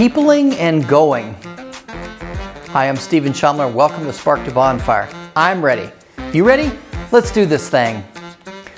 Peopling and going. Hi, I'm Stephen Shomler. Welcome to Spark to Bonfire. I'm ready. You ready? Let's do this thing.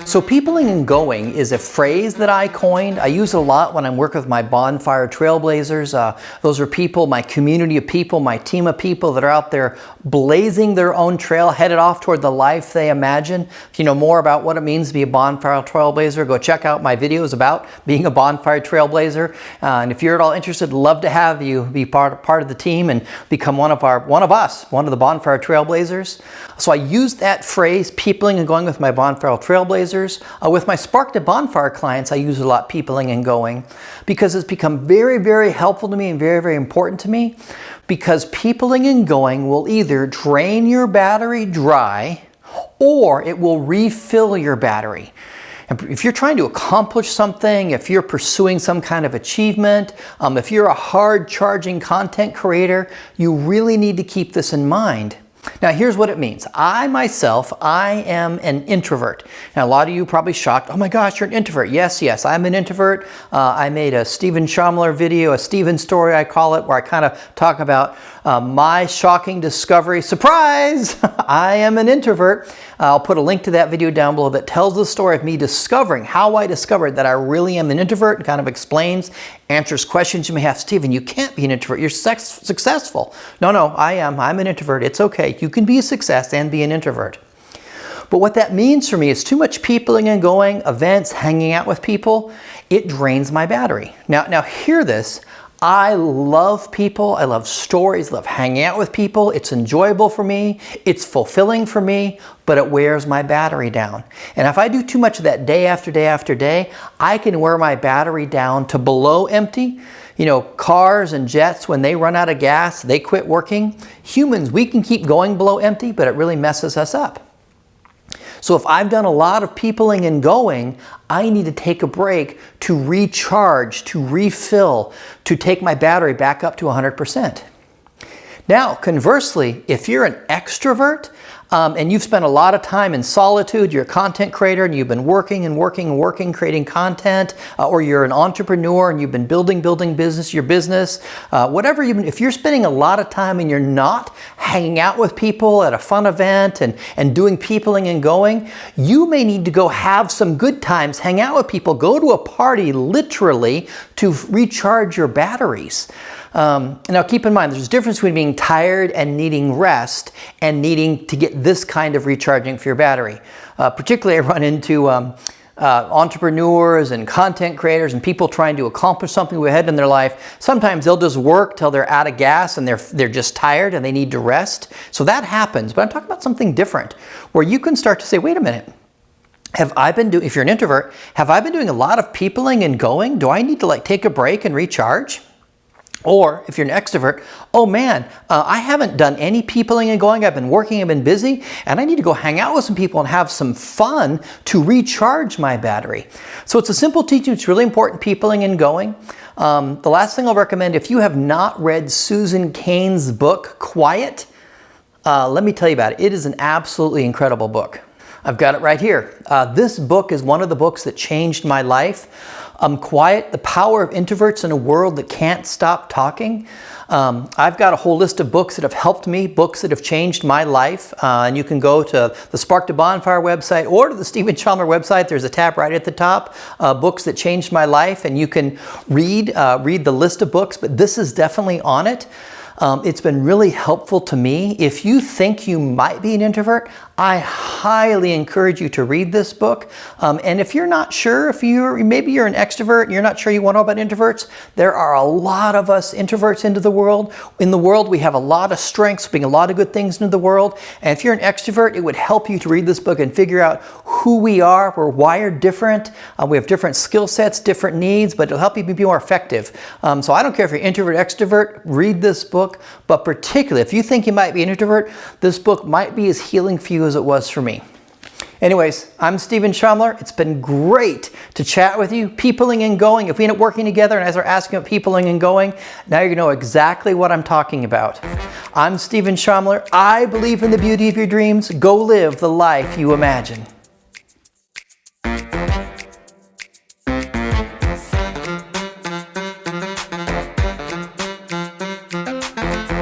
So peopling and going is a phrase that I coined. I use it a lot when I'm working with my Bonfire trailblazers. Those are people, my community of people, my team of people that are out there blazing their own trail, headed off toward the life they imagine. If you know more about what it means to be a Bonfire trailblazer, go check out my videos about being a Bonfire trailblazer. And if you're at all interested, love to have you be part of the team and become one of the Bonfire trailblazers. So I used that phrase, peopling and going, with my Bonfire trailblazers. With my Spark to Bonfire clients, I use a lot peopling and going because it's become very, very helpful to me and very, very important to me, because peopling and going will either drain your battery dry or it will refill your battery. And if you're trying to accomplish something, if you're pursuing some kind of achievement, if you're a hard charging content creator, you really need to keep this in mind. Now, here's what it means. I am an introvert. Now, a lot of you are probably shocked. Oh my gosh, you're an introvert. Yes, I'm an introvert. I made a Stephen Shomler video, a Stephen story I call it, where I kind of talk about my shocking discovery. Surprise! I am an introvert. I'll put a link to that video down below that tells the story of me discovering how I discovered that I really am an introvert, and kind of explains, answers questions you may have. Stephen, you can't be an introvert. You're successful. No, I am. I'm an introvert. It's okay. You can be a success and be an introvert. But what that means for me is too much peopling and going, events, hanging out with people, it drains my battery. Now hear this. I love people, I love stories, love hanging out with people. It's enjoyable for me, it's fulfilling for me, but it wears my battery down. And if I do too much of that day after day after day, I can wear my battery down to below empty. You know, cars and jets, when they run out of gas, they quit working. Humans, we can keep going below empty, but it really messes us up. So if I've done a lot of peopling and going, I need to take a break to recharge, to refill, to take my battery back up to 100%. Now, conversely, if you're an extrovert and you've spent a lot of time in solitude, you're a content creator and you've been working, creating content, or you're an entrepreneur and you've been building your business, whatever if you're spending a lot of time and you're not hanging out with people at a fun event and doing peopling and going, you may need to go have some good times, hang out with people, go to a party literally to recharge your batteries. Now keep in mind, there's a difference between being tired and needing rest and needing to get this kind of recharging for your battery. Particularly I run into entrepreneurs and content creators and people trying to accomplish something ahead in their life. Sometimes they'll just work till they're out of gas and they're just tired and they need to rest. So that happens, but I'm talking about something different where you can start to say, wait a minute. If you're an introvert, have I been doing a lot of peopling and going? Do I need to take a break and recharge? Or if you're an extrovert, oh man, I haven't done any peopling and going. I've been working, I've been busy, and I need to go hang out with some people and have some fun to recharge my battery. So it's a simple teaching. It's really important, peopling and going. The last thing I'll recommend, if you have not read Susan Cain's book, Quiet, let me tell you about it. It is an absolutely incredible book. I've got it right here. This book is one of the books that changed my life. Quiet, The Power of Introverts in a World That Can't Stop Talking. I've got a whole list of books that have helped me, books that have changed my life. And you can go to the Spark to Bonfire website or to the Stephen Shomler website. There's a tab right at the top, books that changed my life. And you can read the list of books, but this is definitely on it. It's been really helpful to me. If you think you might be an introvert, I highly encourage you to read this book. And if you're not sure, maybe you're an extrovert and you're not sure you want to know about introverts, there are a lot of us introverts into the world. In the world, we have a lot of strengths, bring a lot of good things into the world. And if you're an extrovert, it would help you to read this book and figure out who we are. We're wired different. We have different skill sets, different needs, but it'll help you be more effective. So I don't care if you're introvert, extrovert, read this book. But particularly, if you think you might be an introvert, this book might be as healing for you as it was for me. Anyways, I'm Stephen Shomler. It's been great to chat with you. Peopling and going. If we end up working together and I start asking about peopling and going, now you know exactly what I'm talking about. I'm Stephen Shomler. I believe in the beauty of your dreams. Go live the life you imagine.